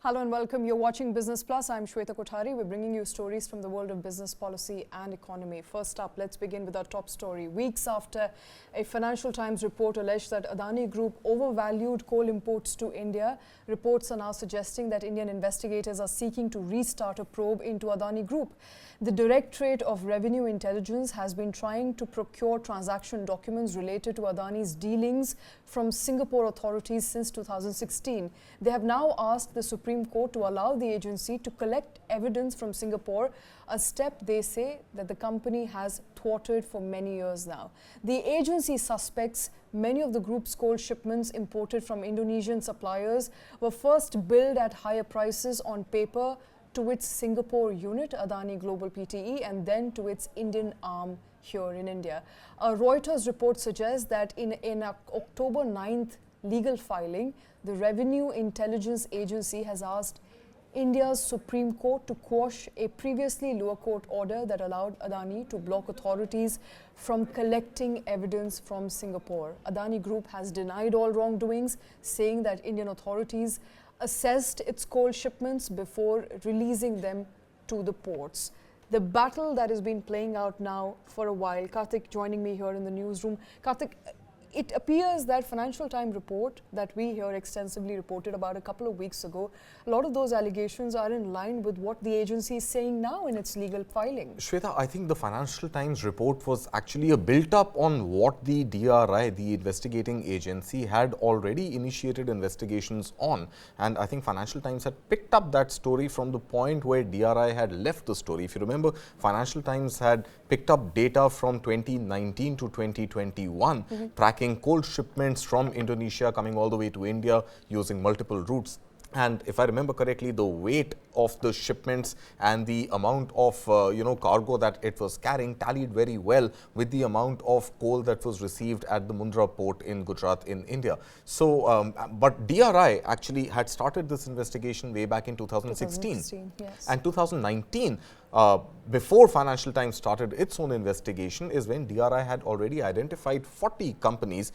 Hello and welcome. You're watching Business Plus. I'm Shweta Kothari. We're bringing you stories from the world of business policy and economy. First up, let's begin with our top story. Weeks after a Financial Times report alleged that Adani Group overvalued coal imports to India, reports are now suggesting that Indian investigators are seeking to restart a probe into Adani Group. The Directorate of Revenue Intelligence has been trying to procure transaction documents related to Adani's dealings from Singapore authorities since 2016. They have now asked the Supreme Court to allow the agency to collect evidence from Singapore, a step they say that the company has thwarted for many years now. The agency suspects many of the group's coal shipments imported from Indonesian suppliers were first billed at higher prices on paper to its Singapore unit, Adani Global Pte, and then to its Indian arm here in India. A Reuters report suggests that in an October 9th legal filing, the Revenue Intelligence Agency has asked India's Supreme Court to quash a previously lower court order that allowed Adani to block authorities from collecting evidence from Singapore. Adani Group has denied all wrongdoings, saying that Indian authorities assessed its coal shipments before releasing them to the ports. The battle that has been playing out now for a while. Karthik joining me here in the newsroom. Karthik, it appears that Financial Times report that we here extensively reported about a couple of weeks ago, a lot of those allegations are in line with what the agency is saying now in its legal filing. Shweta, I think the Financial Times report was actually a built-up on what the DRI, the investigating agency, had already initiated investigations on. And I think Financial Times had picked up that story from the point where DRI had left the story. If you remember, Financial Times had picked up data from 2019 to 2021, tracking coal shipments from Indonesia coming all the way to India using multiple routes. And if I remember correctly, the weight of the shipments and the amount of cargo that it was carrying tallied very well with the amount of coal that was received at the Mundra port in Gujarat in India. So, but DRI actually had started this investigation way back in 2016. Yes. And 2019, before Financial Times started its own investigation, is when DRI had already identified 40 companies,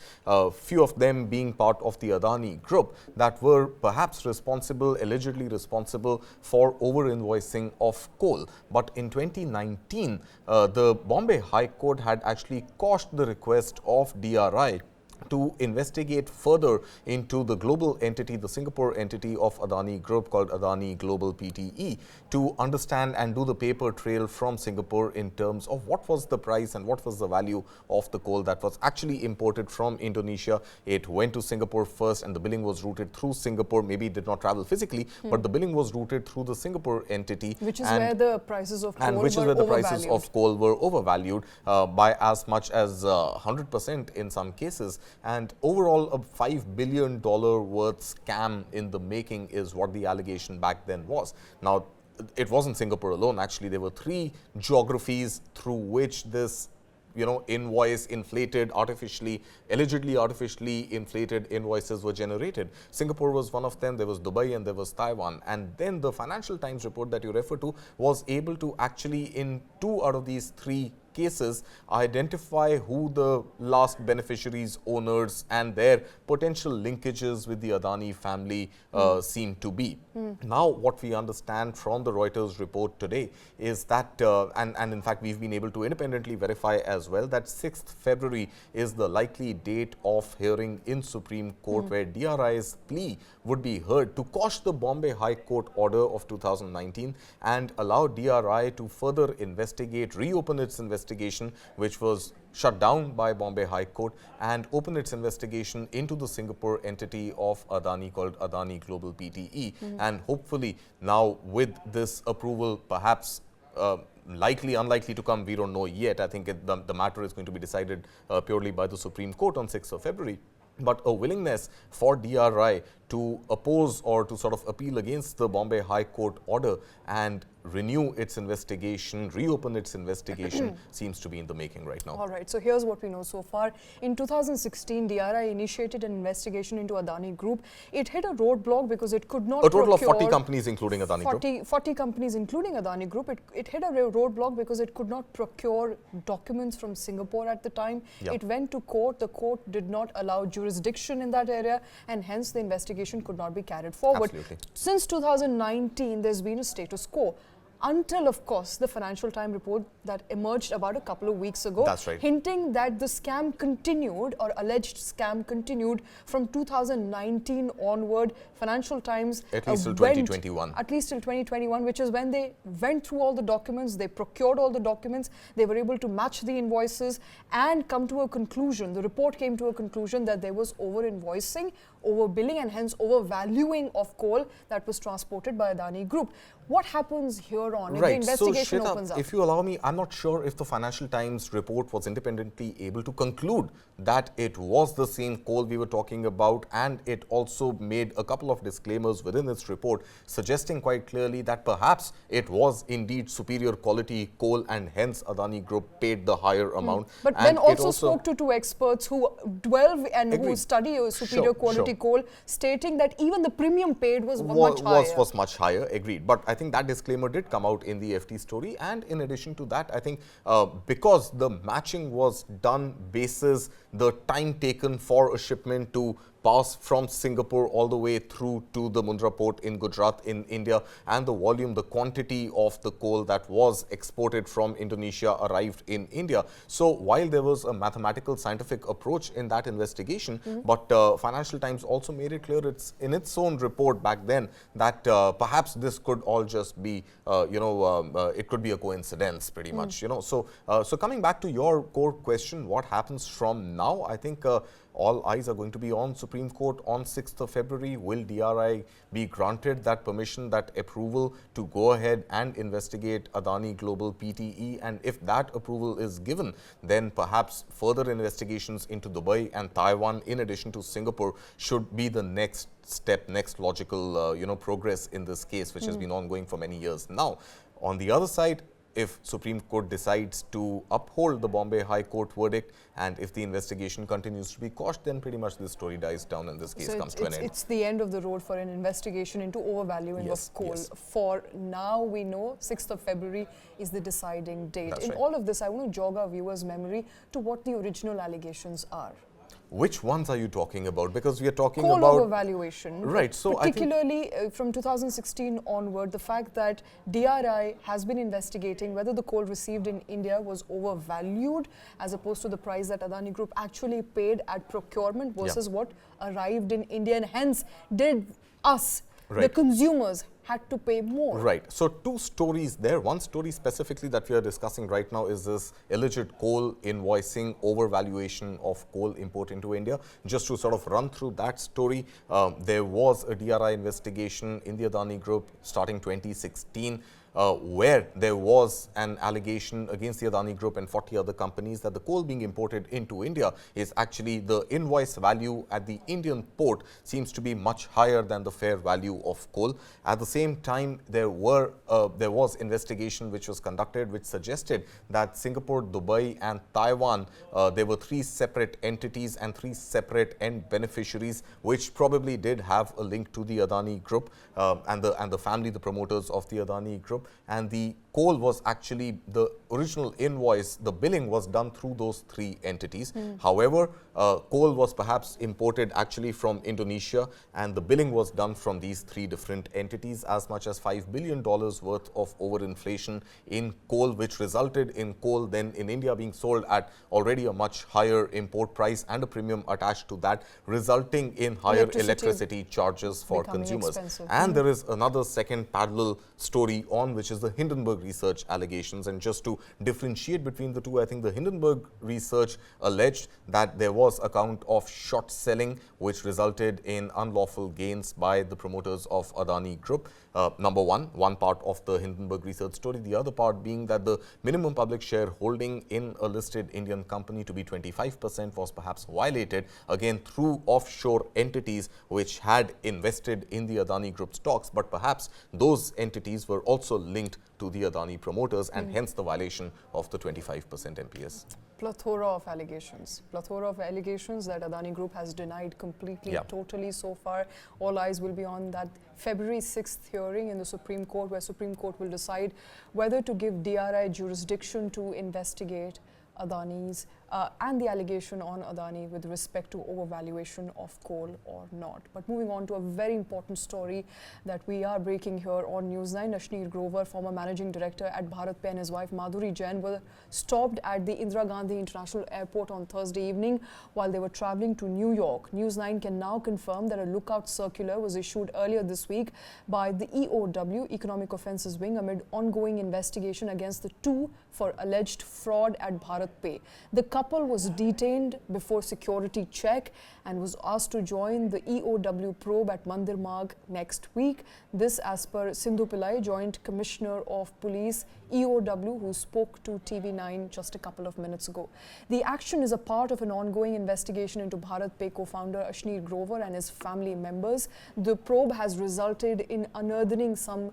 few of them being part of the Adani Group, that were perhaps allegedly responsible for over-invoicing of coal. But in 2019, the Bombay High Court had actually quashed the request of DRI to investigate further into the global entity, the Singapore entity of Adani Group called Adani Global Pte, to understand and do the paper trail from Singapore in terms of what was the price and what was the value of the coal that was actually imported from Indonesia. It went to Singapore first and the billing was routed through Singapore. Maybe it did not travel physically, but the billing was routed through the Singapore entity. Which is where the prices of coal and which is where the prices of coal were overvalued by as much as 100% in some cases. And overall, a $5 billion worth scam in the making is what the allegation back then was. Now, it wasn't Singapore alone. Actually, there were 3 geographies through which this invoice inflated allegedly artificially inflated invoices were generated. Singapore was one of them, there was Dubai and there was Taiwan. And then the Financial Times report that you refer to was able to actually, in 2 out of these 3 cases, identify who the last beneficiaries, owners and their potential linkages with the Adani family seem to be. Now, what we understand from the Reuters report today is that, and in fact, we've been able to independently verify as well, that 6th February is the likely date of hearing in Supreme Court where DRI's plea would be heard to quash the Bombay High Court order of 2019 and allow DRI to further investigate, reopen its investigation, which was shut down by Bombay High Court, and open its investigation into the Singapore entity of Adani called Adani Global Pte. And hopefully now with this approval, perhaps likely, unlikely to come, we don't know yet. I think the matter is going to be decided purely by the Supreme Court on 6th of February. But a willingness for DRI to oppose or to sort of appeal against the Bombay High Court order and renew its investigation, reopen its investigation seems to be in the making right now. All right, so here's what we know so far. In 2016, DRI initiated an investigation into Adani Group. It hit a roadblock because it could not A total of 40 companies including Adani Group. 40 companies including Adani Group. It hit a roadblock because it could not procure documents from Singapore at the time. It went to court. The court did not allow jurisdiction in that area, and hence the investigation could not be carried forward. Absolutely. Since 2019, there's been a status quo. Until, of course, the Financial Times report that emerged about a couple of weeks ago, That's right, hinting that the scam continued, or alleged scam continued, from 2019 onward. Financial Times at least till 2021. At least till 2021, which is when they went through all the documents, they procured all the documents, they were able to match the invoices and come to a conclusion. The report came to a conclusion that there was over-invoicing, overbilling, and hence overvaluing of coal that was transported by Adani Group. What happens here on if the investigation opens up? If you allow me, I'm not sure if the Financial Times report was independently able to conclude that it was the same coal we were talking about, and it also made a couple of disclaimers within its report suggesting quite clearly that perhaps it was indeed superior quality coal and hence Adani Group paid the higher amount. But and then also spoke to two experts who delve and who study superior quality coal, stating that even the premium paid was much higher. Was much higher, agreed. But I think that disclaimer did come out in the FT story, and in addition to that, I think because the matching was done basis the time taken for a shipment to pass from Singapore all the way through to the Mundra port in Gujarat in India, and the volume, the quantity of the coal that was exported from Indonesia arrived in India. So while there was a mathematical scientific approach in that investigation, but Financial Times also made it clear in its own report back then that perhaps this could all just be, it could be a coincidence pretty much, So, so coming back to your core question, what happens from now? I think all eyes are going to be on Supreme Court on 6th of February. Will DRI be granted that permission, that approval to go ahead and investigate Adani Global PTE? And if that approval is given, then perhaps further investigations into Dubai and Taiwan, in addition to Singapore, should be the next step, next logical, progress in this case, which has been ongoing for many years now. On the other side, if Supreme Court decides to uphold the Bombay High Court verdict, and if the investigation continues to be quashed, then pretty much this story dies down and this case comes to an end. It's the end of the road for an investigation into overvaluing of coal. For now, we know 6th of February is the deciding date. That's in right. all of this, I want to jog our viewers' memory to what the original allegations are. Which ones are you talking about? Because we are talking coal about overvaluation. Right. So particularly from 2016 onward, the fact that DRI has been investigating whether the coal received in India was overvalued as opposed to the price that Adani Group actually paid at procurement versus what arrived in India, and hence did us, the consumers, had to pay more. Right. So two stories there. One story specifically that we are discussing right now is this alleged coal invoicing, overvaluation of coal import into India. Just to sort of run through that story, there was a DRI investigation in the Adani Group starting 2016. Where there was an allegation against the Adani Group and 40 other companies that the coal being imported into India is actually the invoice value at the Indian port seems to be much higher than the fair value of coal. At the same time, there was investigation which was conducted which suggested that Singapore, Dubai and Taiwan, there were 3 separate entities and 3 separate end beneficiaries which probably did have a link to the Adani Group and the family, the promoters of the Adani Group. And the coal was actually the original invoice, the billing was done through those 3 entities. However, coal was perhaps imported actually from Indonesia, and the billing was done from these 3 different entities. As much as $5 billion worth of overinflation in coal, which resulted in coal then in India being sold at already a much higher import price and a premium attached to that, resulting in higher electricity charges for consumers. Expensive. And there is another second parallel story on, which is the Hindenburg research allegations. And just to differentiate between the two, I think the Hindenburg research alleged that there was a count of short selling which resulted in unlawful gains by the promoters of Adani Group. Number one part of the Hindenburg research story. The other part being that the minimum public shareholding in a listed Indian company to be 25% was perhaps violated, again through offshore entities which had invested in the Adani Group stocks, but perhaps those entities were also linked to the Adani promoters, and hence the violation of the 25% NPS. Plethora of allegations that Adani Group has denied completely, totally so far. All eyes will be on that February 6th hearing in the Supreme Court, where Supreme Court will decide whether to give DRI jurisdiction to investigate Adani's and the allegation on Adani with respect to overvaluation of coal or not. But moving on to a very important story that we are breaking here on News9. Ashneer Grover, former managing director at BharatPe, and his wife Madhuri Jain were stopped at the Indira Gandhi International Airport on Thursday evening while they were travelling to New York. News9 can now confirm that a lookout circular was issued earlier this week by the EOW, Economic Offences Wing, amid ongoing investigation against the two for alleged fraud at BharatPe. The couple was detained before security check and was asked to join the EOW probe at Mandanna next week. This as per Sindhu Pillai, Joint Commissioner of Police, EOW, who spoke to TV9 just a couple of minutes ago. The action is a part of an ongoing investigation into BharatPe co-founder Ashneer Grover and his family members. The probe has resulted in unearthing some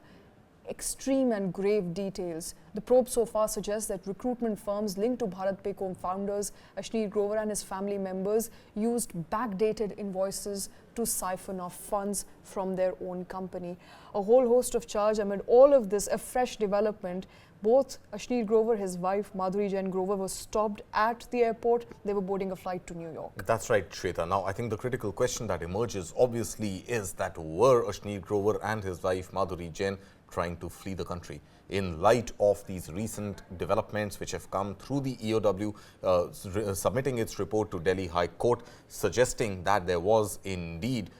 extreme and grave details. The probe so far suggests that recruitment firms linked to BharatPe co-founders Ashneer Grover and his family members used backdated invoices to siphon off funds from their own company. A whole host of charges amid all of this, a fresh development. Both Ashneer Grover, his wife Madhuri Jain Grover, were stopped at the airport. They were boarding a flight to New York. That's right, Shweta. Now, I think the critical question that emerges obviously is that were Ashneer Grover and his wife Madhuri Jain trying to flee the country? In light of these recent developments which have come through the EOW submitting its report to Delhi High Court, suggesting that there was indeed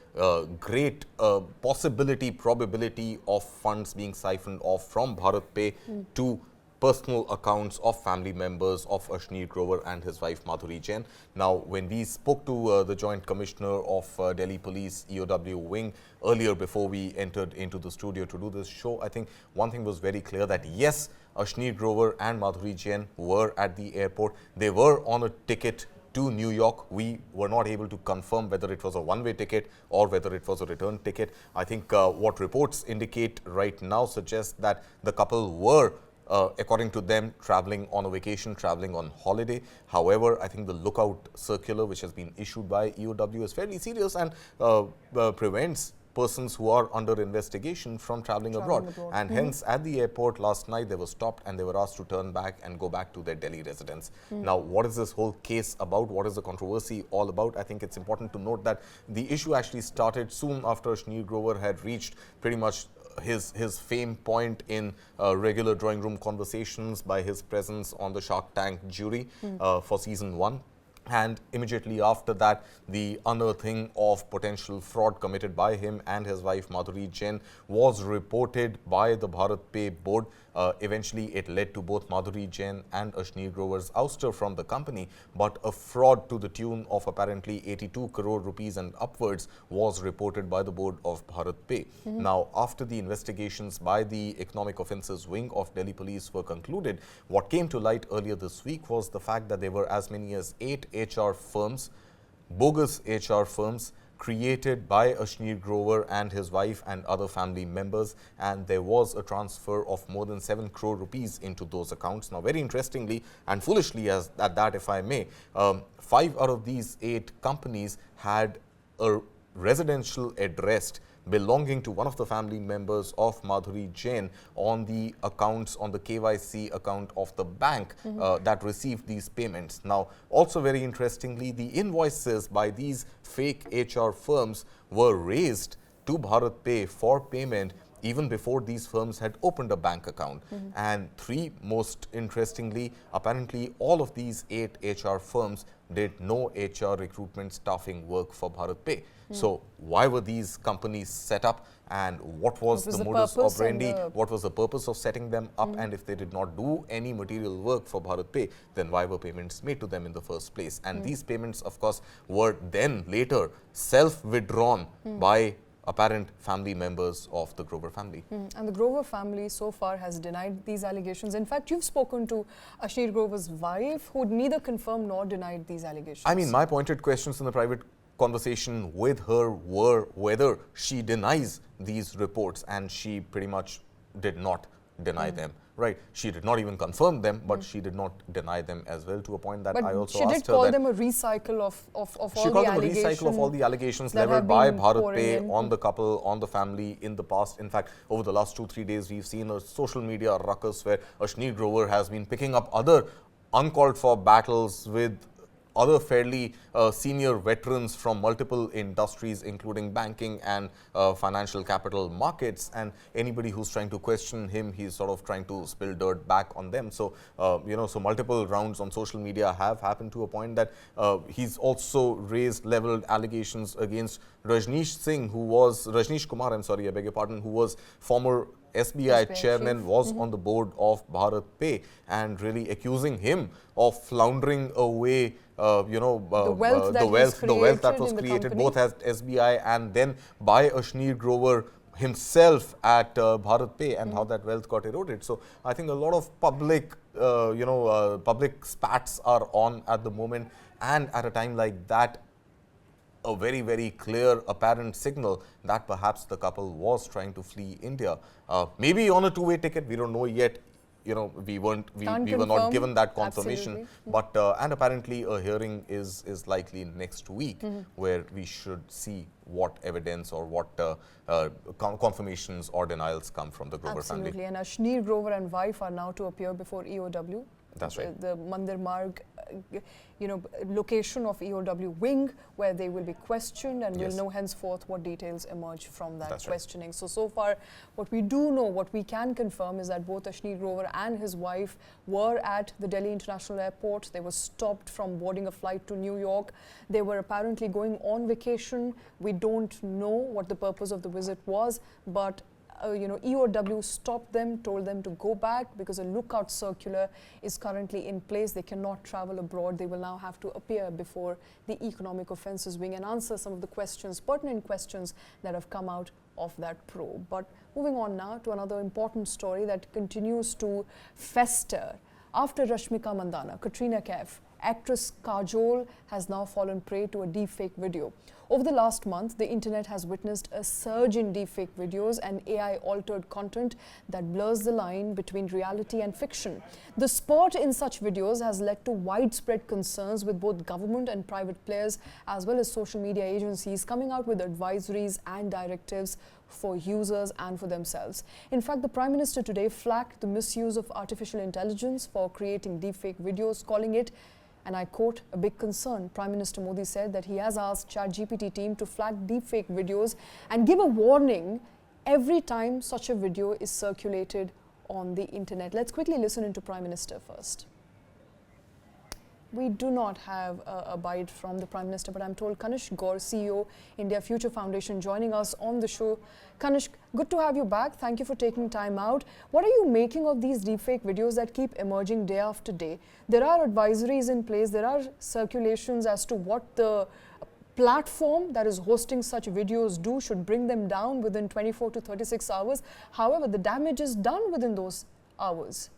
great probability of funds being siphoned off from BharatPe to personal accounts of family members of Ashneer Grover and his wife Madhuri Jain. Now, when we spoke to the Joint Commissioner of Delhi Police EOW Wing earlier before we entered into the studio to do this show, I think one thing was very clear that yes, Ashneer Grover and Madhuri Jain were at the airport. They were on a ticket to New York. We were not able to confirm whether it was a one-way ticket or whether it was a return ticket. I think what reports indicate right now suggest that the couple were according to them, traveling on a vacation, traveling on holiday. However, I think the lookout circular which has been issued by EOW is fairly serious and prevents persons who are under investigation from traveling abroad. And hence, at the airport last night, they were stopped and they were asked to turn back and go back to their Delhi residence. Now, what is this whole case about? What is the controversy all about? I think it's important to note that the issue actually started soon after Ashneer Grover had reached pretty much his fame point in regular drawing room conversations by his presence on the Shark Tank jury for season 1. And immediately after that, the unearthing of potential fraud committed by him and his wife Madhuri Jain was reported by the BharatPe board. Eventually, it led to both Madhuri Jain and Ashneer Grover's ouster from the company, but a fraud to the tune of apparently 82 crore rupees and upwards was reported by the board of BharatPe. Now, after the investigations by the Economic Offences Wing of Delhi Police were concluded, what came to light earlier this week was the fact that there were as many as 8 HR firms, bogus HR firms, created by Ashneer Grover and his wife and other family members, and there was a transfer of more than 7 crore rupees into those accounts. Now, very interestingly and foolishly at that, if I may, 5 out of these 8 companies had a residential address belonging to one of the family members of Madhuri Jain on the accounts, on the KYC account of the bank that received these payments. Now, also very interestingly, the invoices by these fake HR firms were raised to BharatPe for payment even before these firms had opened a bank account. And 3, most interestingly, apparently all of these 8 HR firms did no HR recruitment staffing work for BharatPe. So why were these companies set up, and what was the modus operandi? What was the purpose of setting them up? And if they did not do any material work for BharatPe, then why were payments made to them in the first place? And these payments, of course, were then later self-withdrawn by apparent family members of the Grover family. And the Grover family so far has denied these allegations. In fact, you've spoken to Ashneer Grover's wife, who neither confirmed nor denied these allegations. I mean, my pointed questions in the private conversation with her were whether she denies these reports, and she pretty much did not deny them. Right, she did not even confirm them, but she did not deny them as well, to a point that I also asked her that... she did call them a recycle of all the allegations. She called them a recycle of all the allegations leveled by BharatPe on the couple, on the family in the past. In fact, over the last 2-3 days, we've seen a social media ruckus where Ashneer Grover has been picking up other uncalled for battles with other fairly senior veterans from multiple industries, including banking and financial capital markets. And anybody who's trying to question him, he's sort of trying to spill dirt back on them. So, so multiple rounds on social media have happened to a point that he's also raised leveled allegations against Rajneesh Kumar, I'm sorry, I beg your pardon, who was former SBI chairman, chief. was on the board of BharatPe, and really accusing him of floundering away, The wealth that was in the created company. both at SBI and then by Ashneer Grover himself at BharatPe, and how that wealth got eroded. So I think a lot of public, public spats are on at the moment, and at a time like that, a very, very clear, apparent signal that perhaps the couple was trying to flee India. Maybe on a two-way ticket, we don't know yet. We were not given that confirmation. Absolutely. But and apparently a hearing is likely next week, where we should see what evidence or what confirmations or denials come from the Grover family. Absolutely. And Ashneer Grover and wife are now to appear before EOW. That's right. The Mandir Marg, location of EOW wing, where they will be questioned, and Yes. we'll know henceforth what details emerge from that That's right. questioning. So far, what we do know, what we can confirm, is that both Ashneer Grover and his wife were at the Delhi International Airport. They were stopped from boarding a flight to New York. They were apparently going on vacation. We don't know what the purpose of the visit was, but EOW stopped them, told them to go back because a lookout circular is currently in place. They cannot travel abroad. They will now have to appear before the Economic Offences Wing and answer some of the questions, pertinent questions that have come out of that probe. But moving on now to another important story that continues to fester. After Rashmika Mandanna, Katrina Kaif, actress Kajol has now fallen prey to a deepfake video. Over the last month, the internet has witnessed a surge in deepfake videos and AI-altered content that blurs the line between reality and fiction. The spurt in such videos has led to widespread concerns, with both government and private players as well as social media agencies coming out with advisories and directives for users and for themselves. In fact, the Prime Minister today flagged the misuse of artificial intelligence for creating deepfake videos, calling it, and I quote, a big concern. Prime Minister Modi said that he has asked ChatGPT team to flag deepfake videos and give a warning every time such a video is circulated on the internet. Let's quickly listen into Prime Minister first. We do not have a bite from the Prime Minister, but I'm told Kanishk Gaur, CEO, India Future Foundation, joining us on the show. Kanishk, good to have you back. Thank you for taking time out. What are you making of these deepfake videos that keep emerging day after day? There are advisories in place. There are circulations as to what the platform that is hosting such videos should bring them down within 24 to 36 hours. However, the damage is done within those hours.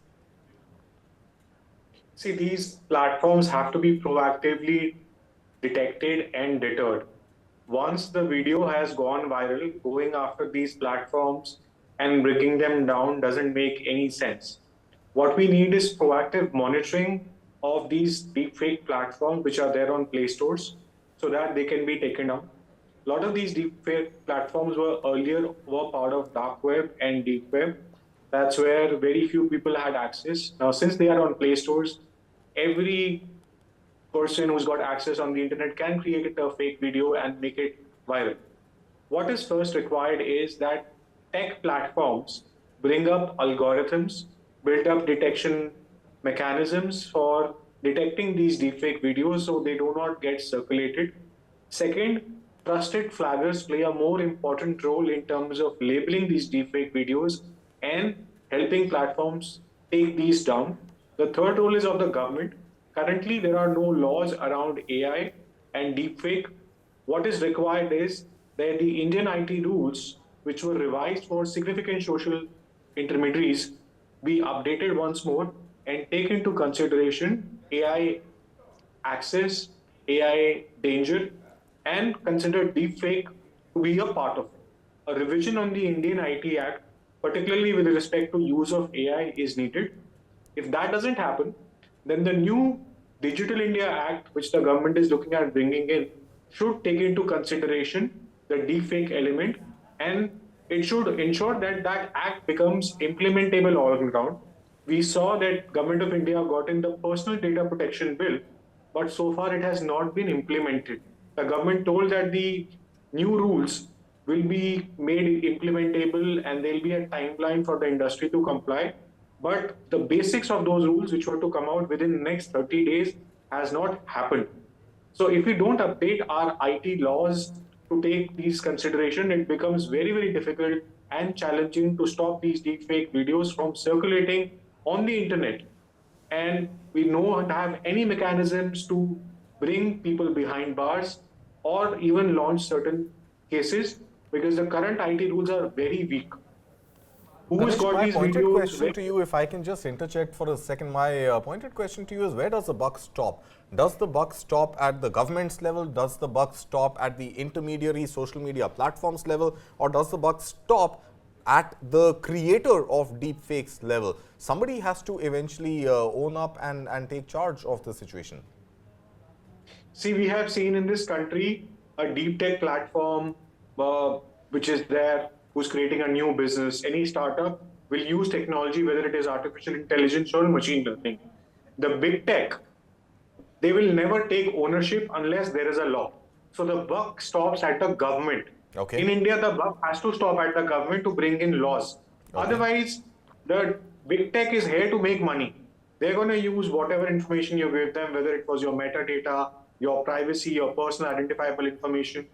See, these platforms have to be proactively detected and deterred. Once the video has gone viral, going after these platforms and bringing them down doesn't make any sense. What we need is proactive monitoring of these deepfake platforms which are there on Play Stores so that they can be taken down. A lot of these deepfake platforms were part of dark web and deep web. That's where very few people had access. Now, since they are on Play Stores, every person who's got access on the internet can create a fake video and make it viral. What is first required is that tech platforms bring up algorithms, build up detection mechanisms for detecting these deepfake videos so they do not get circulated. Second, trusted flaggers play a more important role in terms of labeling these deepfake videos and helping platforms take these down. The third role is of the government. Currently, there are no laws around AI and deepfake. What is required is that the Indian IT rules, which were revised for significant social intermediaries, be updated once more and take into consideration AI access, AI danger, and consider deepfake to be a part of it. A revision on the Indian IT Act, particularly with respect to use of AI, is needed. If that doesn't happen, then the new Digital India Act, which the government is looking at bringing in, should take into consideration the deepfake element, and it should ensure that that act becomes implementable all around. We saw that Government of India got in the Personal Data Protection Bill, but so far it has not been implemented. The government told that the new rules will be made implementable and there'll be a timeline for the industry to comply. But the basics of those rules, which were to come out within the next 30 days, has not happened. So if we don't update our IT laws to take these consideration, it becomes very, very difficult and challenging to stop these deepfake videos from circulating on the internet. And we don't have any mechanisms to bring people behind bars or even launch certain cases because the current IT rules are very weak. Who's Ganesh, got my these pointed videos? question to you, if I can just interject for a second, my pointed question to you is, where does the buck stop? Does the buck stop at the government's level? Does the buck stop at the intermediary social media platforms level? Or does the buck stop at the creator of deepfakes level? Somebody has to eventually own up and take charge of the situation. See, we have seen in this country a deep tech platform which is there, who's creating a new business. Any startup will use technology, whether it is artificial intelligence or machine learning. The big tech, they will never take ownership unless there is a law. So the buck stops at the government. Okay. In India, the buck has to stop at the government to bring in laws. Okay. Otherwise, the big tech is here to make money. They're going to use whatever information you give them, whether it was your metadata, your privacy, your personal identifiable information,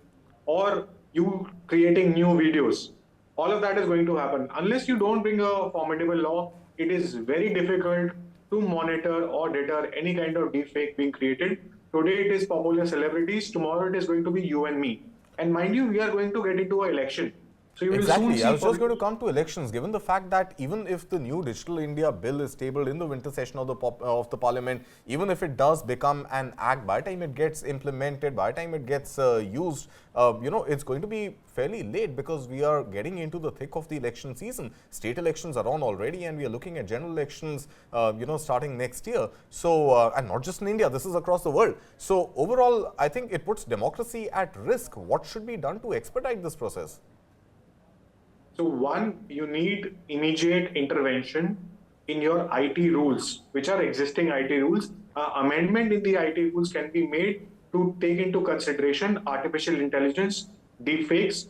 or you creating new videos. All of that is going to happen. Unless you don't bring a formidable law, it is very difficult to monitor or deter any kind of deepfake being created. Today it is popular celebrities, tomorrow it is going to be you and me. And mind you, we are going to get into an election. So you will soon Exactly. I see was just going to come to elections. Given the fact that even if the new Digital India bill is tabled in the winter session of the parliament, even if it does become an act, by the time it gets implemented, by the time it gets used, it's going to be fairly late because we are getting into the thick of the election season. State elections are on already, and we are looking at general elections, starting next year. So, and not just in India, this is across the world. So, overall, I think it puts democracy at risk. What should be done to expedite this process? So one, you need immediate intervention in your IT rules, which are existing IT rules. Amendment in the IT rules can be made to take into consideration artificial intelligence, deepfakes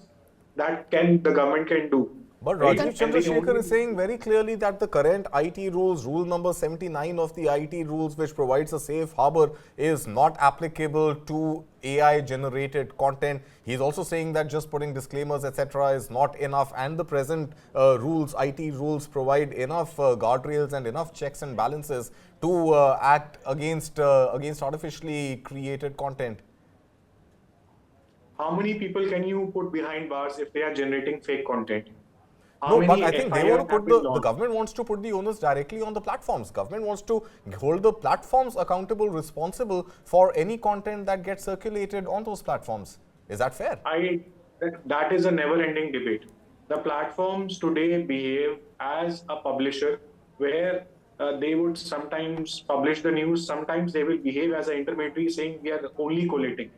that the government can do. But Right? Rajiv And the Chandrasekhar only is saying very clearly that the current IT rules, rule number 79 of the IT rules, which provides a safe harbor, is not applicable to AI generated content. He's also saying that just putting disclaimers, etc., is not enough, and the present rules, IT rules, provide enough guardrails and enough checks and balances to act against artificially created content. how many people can you put behind bars if they are generating fake content? How No, but many I think they want to FIRs have put been the launched? government wants to put the onus directly on the platforms. Government wants to hold the platforms accountable, responsible for any content that gets circulated on those platforms. Is that fair? That is a never-ending debate. The platforms today behave as a publisher, where they would sometimes publish the news, sometimes they will behave as an intermediary, saying we are only collating.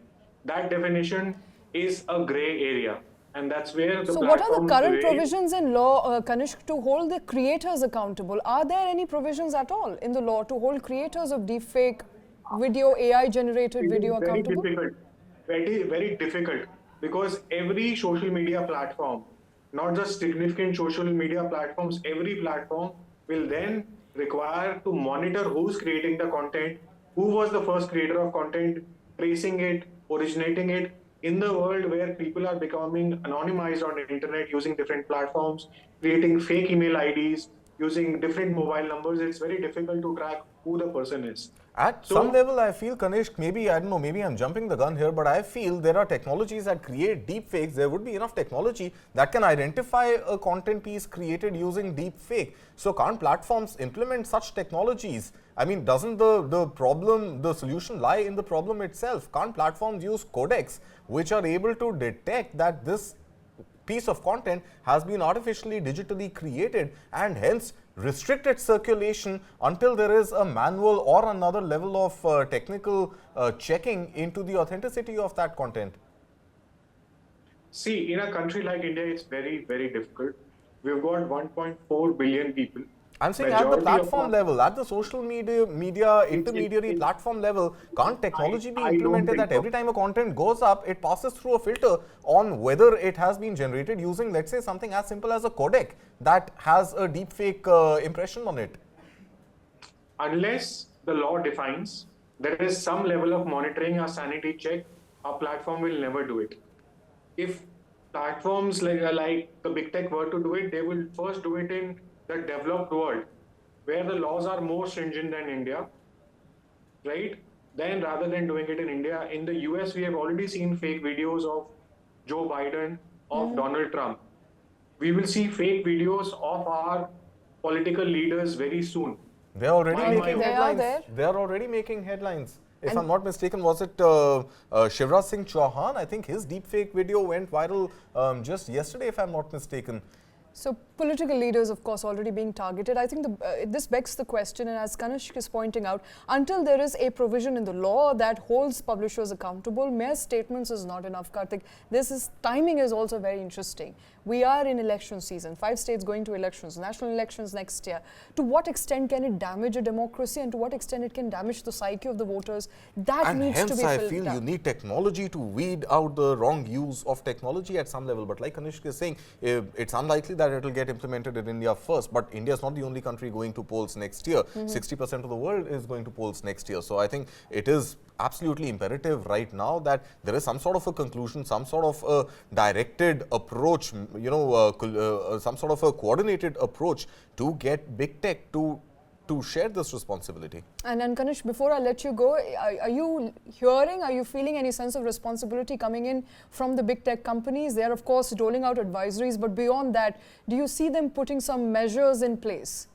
That definition is a gray area, and that's where the So what are the platforms current today. provisions in law, Kanishk, to hold the creators accountable? Are there any provisions at all in the law to hold creators of deepfake video, AI-generated It is video very accountable? difficult, very, very difficult, because every social media platform, not just significant social media platforms, every platform will then require to monitor who's creating the content, who was the first creator of content, tracing it, originating it. In the world where people are becoming anonymized on the internet using different platforms, creating fake email IDs, using different mobile numbers, it's very difficult to track who the person is. At some So level, I feel, Kanishk, maybe, I don't know, maybe I'm jumping the gun here, but I feel there are technologies that create deepfakes. There would be enough technology that can identify a content piece created using deepfake. So can't platforms implement such technologies? I mean, doesn't the solution lie in the problem itself? Can't platforms use codecs which are able to detect that this piece of content has been artificially digitally created and hence restricted circulation until there is a manual or another level of technical checking into the authenticity of that content? see, in a country like India, it's very, very difficult. We've got 1.4 billion people. I'm saying at the platform level, at the social media intermediary platform level, can't technology be implemented that every time a content goes up, it passes through a filter on whether it has been generated using, let's say, something as simple as a codec that has a deepfake impression on it? Unless the law defines there is some level of monitoring or sanity check, a platform will never do it. If platforms like the big tech were to do it, they will first do it in the developed world, where the laws are more stringent than India, right? Then rather than doing it in India, in the US, we have already seen fake videos of Joe Biden, of Donald Trump. We will see fake videos of our political leaders very soon. They're already making They headlines. are there. They're already making headlines. If I'm not mistaken, was it Shivraj Singh Chauhan? I think his deepfake video went viral just yesterday, if I'm not mistaken. So political leaders, of course, already being targeted. I think this begs the question, and as Kanishk is pointing out, until there is a provision in the law that holds publishers accountable, mere statements is not enough, Karthik. Timing is also very interesting. We are in election season, 5 states going to elections, national elections next year. To what extent can it damage a democracy, and to what extent it can damage the psyche of the voters? That needs to be And hence I filtered feel out. you need technology to weed out the wrong use of technology at some level. But like Kanishk is saying, it's unlikely that it will get implemented in India first. But India is not the only country going to polls next year. 60% of the world is going to polls next year. So I think it is absolutely imperative right now that there is some sort of a conclusion, some sort of a directed approach, some sort of a coordinated approach to get big tech to share this responsibility. And Kanish, before I let you go, are you hearing, are you feeling any sense of responsibility coming in from the big tech companies? They are, of course, rolling out advisories, but beyond that, do you see them putting some measures in place?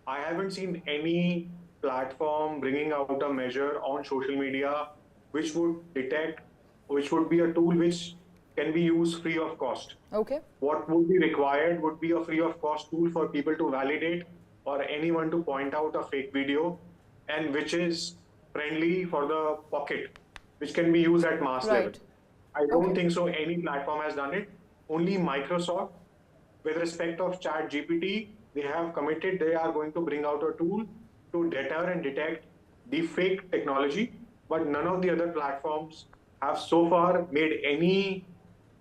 I haven't seen any platform bringing out a measure on social media which would detect, which would be a tool which can be used free of cost. Okay. What would be required would be a free of cost tool for people to validate or anyone to point out a fake video, and which is friendly for the pocket, which can be used at mass level. I don't think so any platform has done it. Only Microsoft, with respect of Chat GPT, they have committed they are going to bring out a tool to deter and detect deepfake technology, but none of the other platforms have so far made any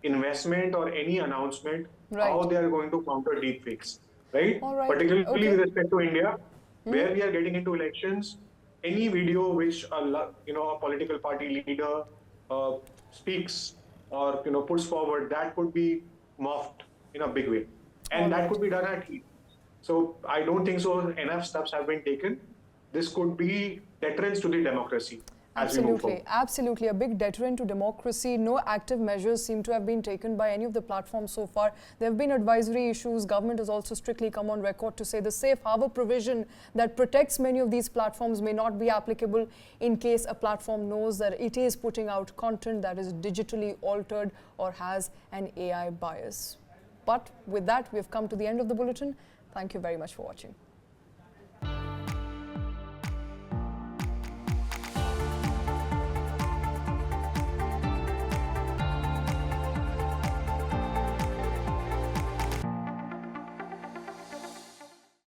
investment or any announcement how they are going to counter deepfakes, right? Particularly with respect to India, where we are getting into elections, any video which a political party leader speaks or puts forward, that could be morphed in a big way, and that could be done at heat. So I don't think so enough steps have been taken. This could be deterrence to the democracy. Absolutely, absolutely. A big deterrent to democracy. No active measures seem to have been taken by any of the platforms so far. There have been advisory issues. Government has also strictly come on record to say the safe harbor provision that protects many of these platforms may not be applicable in case a platform knows that it is putting out content that is digitally altered or has an AI bias. But with that, we have come to the end of the bulletin. Thank you very much for watching.